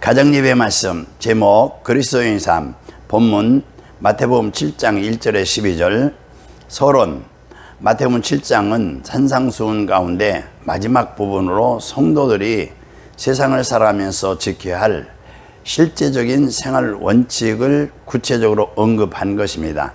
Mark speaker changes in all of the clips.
Speaker 1: 가정예배 말씀 제목 그리스도인 삶. 본문 마태복음 7장 1절에 12절. 서론. 마태복음 7장은 산상수훈 가운데 마지막 부분으로 성도들이 세상을 살아가면서 지켜야 할 실제적인 생활 원칙을 구체적으로 언급한 것입니다.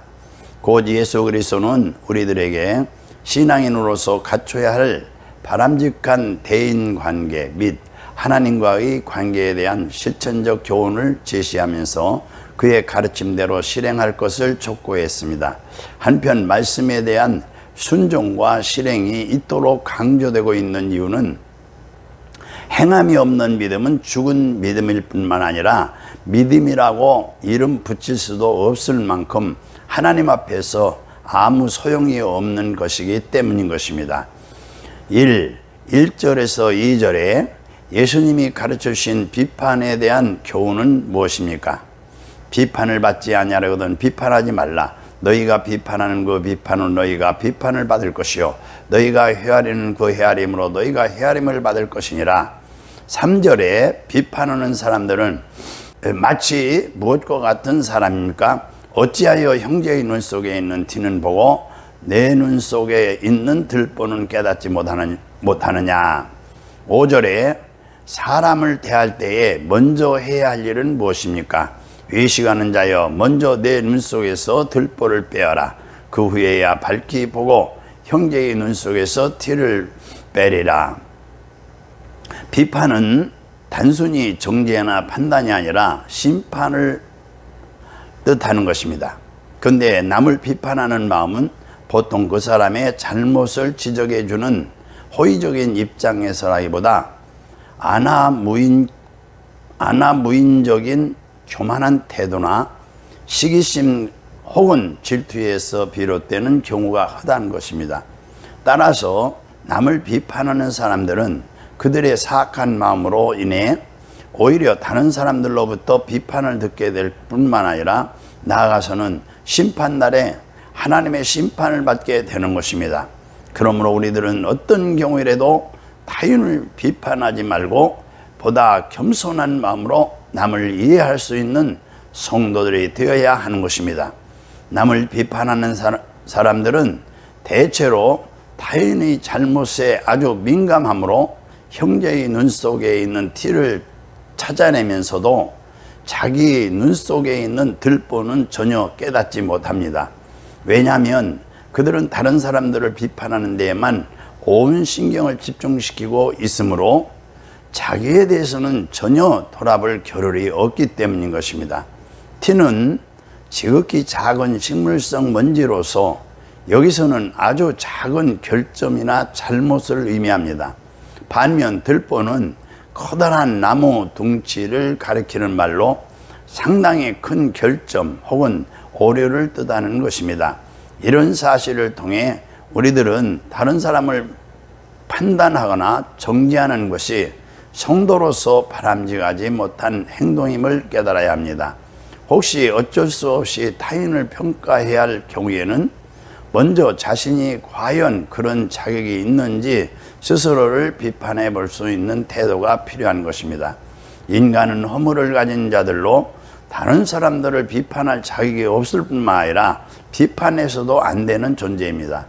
Speaker 1: 곧 예수 그리스도는 우리들에게 신앙인으로서 갖춰야 할 바람직한 대인관계 및 하나님과의 관계에 대한 실천적 교훈을 제시하면서 그의 가르침대로 실행할 것을 촉구했습니다. 한편 말씀에 대한 순종과 실행이 이토록 강조되고 있는 이유는 행함이 없는 믿음은 죽은 믿음일 뿐만 아니라 믿음이라고 이름 붙일 수도 없을 만큼 하나님 앞에서 아무 소용이 없는 것이기 때문인 것입니다. 1절에서 2절에 예수님이 가르쳐 주신 비판에 대한 교훈은 무엇입니까? 비판을 받지 아니하려거든 비판하지 말라. 너희가 비판하는 그 비판은 너희가 비판을 받을 것이요 너희가 헤아리는 그 헤아림으로 너희가 헤아림을 받을 것이니라. 3절에 비판하는 사람들은 마치 무엇과 같은 사람입니까? 어찌하여 형제의 눈 속에 있는 티는 보고 내 눈 속에 있는 들보는 깨닫지 못하느냐. 5절에 사람을 대할 때에 먼저 해야 할 일은 무엇입니까? 외식하는 자여 먼저 내 눈 속에서 들보를 빼어라. 그 후에야 밝히 보고 형제의 눈 속에서 티를 빼리라. 비판은 단순히 정죄나 판단이 아니라 심판을 뜻하는 것입니다. 그런데 남을 비판하는 마음은 보통 그 사람의 잘못을 지적해 주는 호의적인 입장에서라기보다 아나무인적인 교만한 태도나 시기심 혹은 질투에서 비롯되는 경우가 허다한 것입니다. 따라서 남을 비판하는 사람들은 그들의 사악한 마음으로 인해 오히려 다른 사람들로부터 비판을 듣게 될 뿐만 아니라 나아가서는 심판날에 하나님의 심판을 받게 되는 것입니다. 그러므로 우리들은 어떤 경우에라도 타인을 비판하지 말고 보다 겸손한 마음으로 남을 이해할 수 있는 성도들이 되어야 하는 것입니다. 남을 비판하는 사람들은 대체로 타인의 잘못에 아주 민감함으로 형제의 눈 속에 있는 티를 찾아내면서도 자기 눈 속에 있는 들보는 전혀 깨닫지 못합니다. 왜냐하면 그들은 다른 사람들을 비판하는 데에만 온 신경을 집중시키고 있으므로 자기에 대해서는 전혀 돌아볼 겨를이 없기 때문인 것입니다. 티는 지극히 작은 식물성 먼지로서 여기서는 아주 작은 결점이나 잘못을 의미합니다. 반면 들보는 커다란 나무 둥치를 가리키는 말로 상당히 큰 결점 혹은 오류를 뜻하는 것입니다. 이런 사실을 통해 우리들은 다른 사람을 판단하거나 정죄하는 것이 성도로서 바람직하지 못한 행동임을 깨달아야 합니다. 혹시 어쩔 수 없이 타인을 평가해야 할 경우에는 먼저 자신이 과연 그런 자격이 있는지 스스로를 비판해 볼 수 있는 태도가 필요한 것입니다. 인간은 허물을 가진 자들로 다른 사람들을 비판할 자격이 없을 뿐만 아니라 비판해서도 안 되는 존재입니다.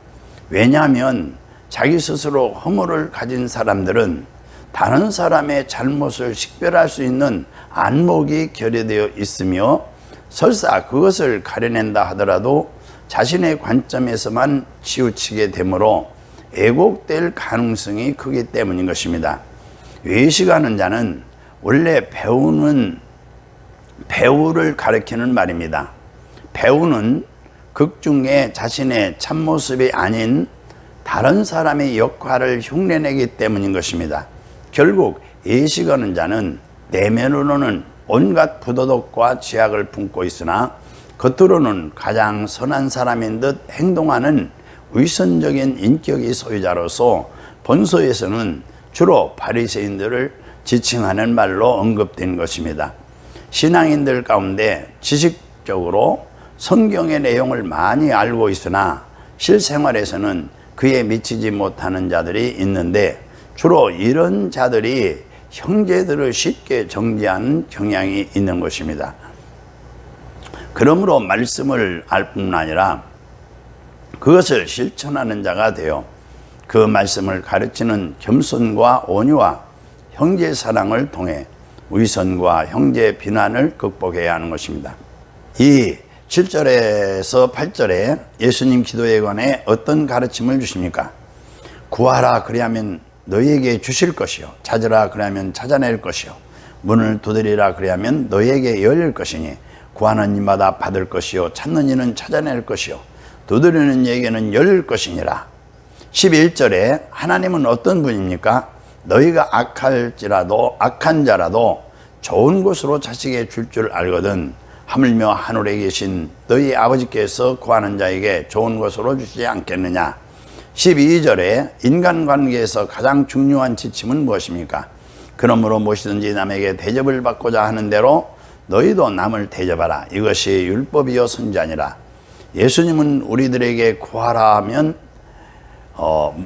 Speaker 1: 왜냐하면 자기 스스로 허물을 가진 사람들은 다른 사람의 잘못을 식별할 수 있는 안목이 결여되어 있으며 설사 그것을 가려낸다 하더라도 자신의 관점에서만 치우치게 되므로 왜곡될 가능성이 크기 때문인 것입니다. 외식하는 자는 원래 배우를 가리키는 말입니다. 배우는 극 중에 자신의 참모습이 아닌 다른 사람의 역할을 흉내내기 때문인 것입니다. 결국 외식하는 자는 내면으로는 온갖 부도덕과 죄악을 품고 있으나 겉으로는 가장 선한 사람인 듯 행동하는 위선적인 인격의 소유자로서 본서에서는 주로 바리새인들을 지칭하는 말로 언급된 것입니다. 신앙인들 가운데 지식적으로 성경의 내용을 많이 알고 있으나 실생활에서는 그에 미치지 못하는 자들이 있는데 주로 이런 자들이 형제들을 쉽게 정죄하는 경향이 있는 것입니다. 그러므로 말씀을 알 뿐 아니라 그것을 실천하는 자가 되어 그 말씀을 가르치는 겸손과 온유와 형제 사랑을 통해 위선과 형제 비난을 극복해야 하는 것입니다. 이 7절에서 8절에 예수님 기도에 관해 어떤 가르침을 주십니까? 구하라 그리하면 너희에게 주실 것이요, 찾으라 그리하면 찾아낼 것이요, 문을 두드리라 그리하면 너희에게 열릴 것이니 구하는 이마다 받을 것이요, 찾는 이는 찾아낼 것이요, 두드리는 이에게는 열릴 것이니라. 11절에 하나님은 어떤 분입니까? 너희가 악한 자라도 좋은 곳으로 자식에게 줄 줄 알거든 하물며 하늘에 계신 너희 아버지께서 구하는 자에게 좋은 것으로 주시지 않겠느냐. 12절에 인간관계에서 가장 중요한 지침은 무엇입니까? 그러므로 무엇이든지 남에게 대접을 받고자 하는 대로 너희도 남을 대접하라. 이것이 율법이요 선지자니라. 예수님은 우리들에게 구하라 하면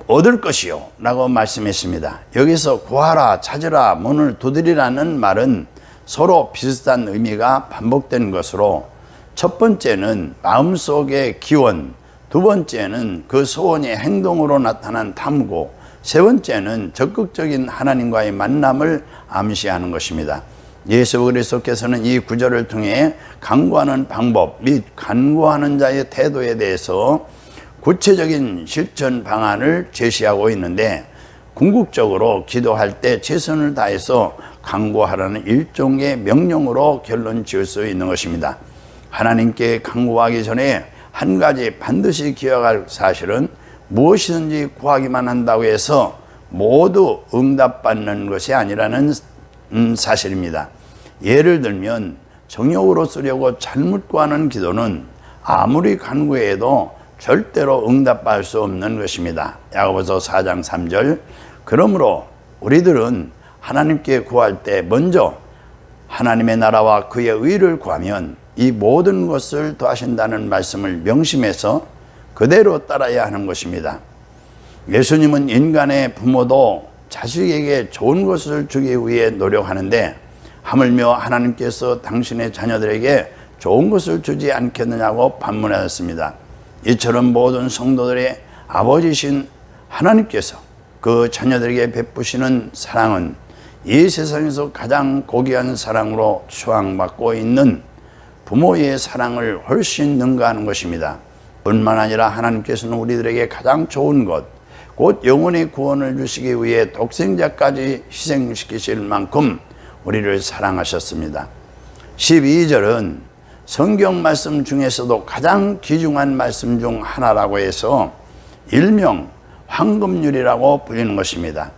Speaker 1: 얻을 것이요 라고 말씀했습니다. 여기서 구하라, 찾으라, 문을 두드리라는 말은 서로 비슷한 의미가 반복된 것으로, 첫 번째는 마음속의 기원, 두 번째는 그 소원이 행동으로 나타난 탐구, 세 번째는 적극적인 하나님과의 만남을 암시하는 것입니다. 예수 그리스도께서는 이 구절을 통해 간구하는 방법 및 간구하는 자의 태도에 대해서 구체적인 실천 방안을 제시하고 있는데, 궁극적으로 기도할 때 최선을 다해서 간구하라는 일종의 명령으로 결론 지을 수 있는 것입니다. 하나님께 간구하기 전에 한 가지 반드시 기억할 사실은 무엇이든지 구하기만 한다고 해서 모두 응답받는 것이 아니라는 사실입니다. 예를 들면 정욕으로 쓰려고 잘못 구하는 기도는 아무리 간구해도 절대로 응답받을 수 없는 것입니다. 야고보서 4장 3절. 그러므로 우리들은 하나님께 구할 때 먼저 하나님의 나라와 그의 의를 구하면 이 모든 것을 더하신다는 말씀을 명심해서 그대로 따라야 하는 것입니다. 예수님은 인간의 부모도 자식에게 좋은 것을 주기 위해 노력하는데 하물며 하나님께서 당신의 자녀들에게 좋은 것을 주지 않겠느냐고 반문하셨습니다. 이처럼 모든 성도들의 아버지신 하나님께서 그 자녀들에게 베푸시는 사랑은 이 세상에서 가장 고귀한 사랑으로 추앙받고 있는 부모의 사랑을 훨씬 능가하는 것입니다. 뿐만 아니라 하나님께서는 우리들에게 가장 좋은 것, 곧 영혼의 구원을 주시기 위해 독생자까지 희생시키실 만큼 우리를 사랑하셨습니다. 12절은 성경 말씀 중에서도 가장 귀중한 말씀 중 하나라고 해서 일명 황금률이라고 불리는 것입니다.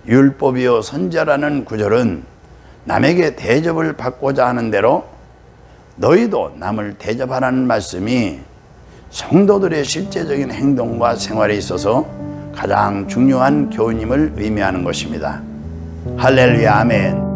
Speaker 1: 율법이요 선지자라는 구절은 남에게 대접을 받고자 하는 대로 너희도 남을 대접하라는 말씀이 성도들의 실제적인 행동과 생활에 있어서 가장 중요한 교훈임을 의미하는 것입니다. 할렐루야, 아멘.